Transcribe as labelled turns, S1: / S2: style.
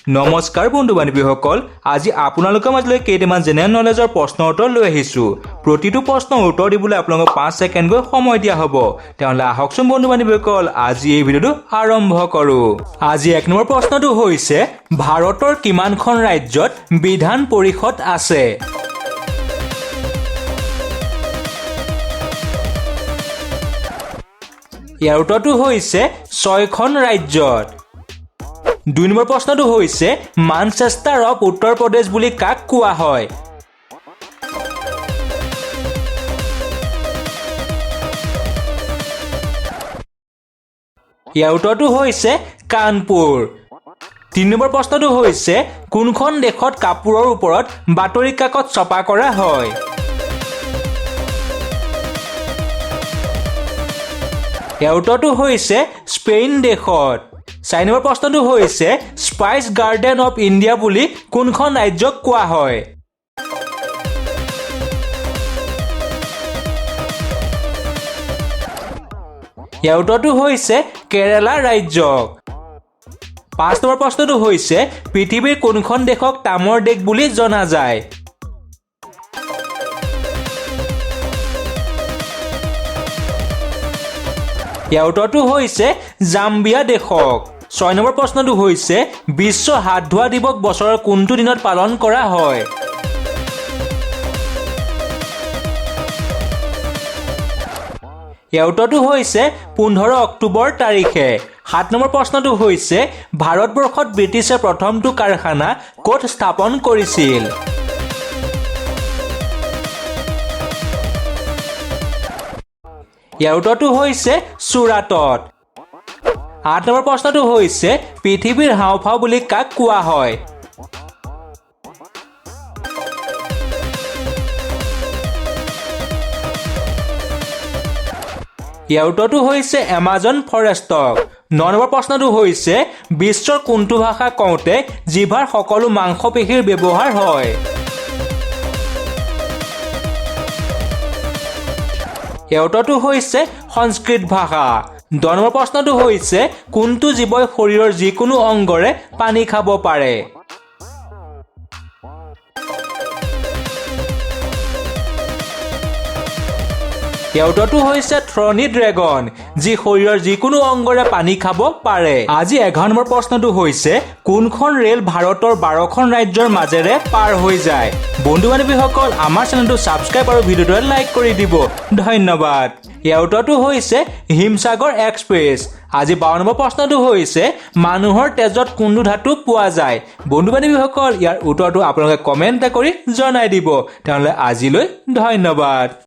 S1: নমস্কাৰ বন্ধু বান্ধৱীসকল, আজি আপোনালোকৰ মাজলৈ কেইটামান জেনেৰেল নলেজৰ প্ৰশ্নৰ উত্তৰ লৈ আহিছোঁ। প্ৰতিটো প্ৰশ্নৰ উত্তৰ দিবলৈ আপোনালোকক 5 ছেকেণ্ডকৈ সময় দিয়া হ'ব। তেতিয়াহ'লে আহকচোন বন্ধু বান্ধৱীসকল, আজি এই ভিডিঅ'টো আৰম্ভ কৰোঁ। আজি 1 নম্বৰ প্ৰশ্নটো হৈছে, ভাৰতৰ কিমানখন ৰাজ্যত বিধান পৰিষদ আছে? ইয়াৰ উত্তৰটো হৈছে 6খন ৰাজ্যত। 2 নম্বৰ প্ৰশ্নটো হৈছে, মানচেষ্টাৰ অফ উত্তৰ প্ৰদেশ বুলি কাক কোৱা হয়? ইয়াৰ উত্তৰটো হৈছে কানপুৰ। 3 নম্বৰ প্ৰশ্নটো হৈছে, কোনখন দেশত কাপোৰৰ ওপৰত বাতৰি কাকত ছপা কৰা হয়? ইয়াৰ উত্তৰটো হৈছে স্পেইন দেশত। 4 নম্বৰ প্ৰশ্নটো হৈছে, স্পাইচ গাৰ্ডেন অফ ইণ্ডিয়া বুলি কোনখন ৰাজ্যক কোৱা হয়? ইয়াৰ উত্তৰটো হৈছে কেৰালা ৰাজ্যক। 5 নম্বৰ প্ৰশ্নটো হৈছে, পৃথিৱীৰ কোনখন দেশক তামৰ দেশ বুলি জনা যায়? ইয়াৰ উত্তৰটো হৈছে জাম্বিয়া দেশক। 6 নম্বৰ প্ৰশ্নটো হৈছে, বিশ্ব হাত ধোৱা দিৱস বছৰৰ কোনটো দিনত পালন কৰা হয়? ইয়াৰ উত্তৰটো হৈছে 15 অক্টোবৰ তাৰিখে। 7 নম্বৰ প্ৰশ্নটো হৈছে, ভাৰতবৰ্ষত ব্ৰিটিছে প্ৰথমটো কাৰখানা ক'ত স্থাপন কৰিছিল? ইয়াৰ উত্তৰটো হৈছে চুৰাটত। 8 নম্বৰ প্ৰশ্নটো হৈছে, পৃথিৱীৰ হাওঁফাওঁ বুলি কাক কোৱা হয়? ইয়াৰ উত্তৰটো হৈছে এমাজন ফৰেষ্টক। 9 নম্বৰ প্ৰশ্নটো হৈছে, বিশ্বৰ কোনটো ভাষা কওঁতে জিভাৰ সকলো মাংসপেশীৰ ব্যৱহাৰ হয়? ইয়াৰ উত্তৰটো হৈছে সংস্কৃত ভাষা। 10 নম্বৰ প্ৰশ্নটো হৈছে, কোনটো জীৱই শৰীৰৰ যিকোনো অংগৰে পানী খাব পাৰে? ইয়াৰ উত্তৰটো হৈছে থ্ৰনি ড্ৰেগন, যি শৰীৰৰ যিকোনো অংগৰে পানী খাব পাৰে। আজি 11 নম্বৰ প্ৰশ্নটো হৈছে, কোনখন ৰেল ভাৰতৰ 12খন ৰাজ্যৰ মাজেৰে পাৰ হৈ যায়? বন্ধু বান্ধৱীসকল, আমাৰ চেনেলটো ছাবস্ক্ৰাইব আৰু ভিডিঅ'টো লাইক কৰি দিব। ধন্যবাদ। ইয়াৰ উত্তৰটো হৈছে হিমসাগৰ এক্সপ্ৰেছ। আজি 12 নম্বৰ প্ৰশ্নটো হৈছে, মানুহৰ তেজত কোনটো ধাতু পোৱা যায়? বন্ধু বান্ধৱীসকল, ইয়াৰ উত্তৰটো আপোনালোকে কমেণ্ট কৰি জনাই দিব। তেতিয়াহ'লে আজিলৈ ধন্যবাদ।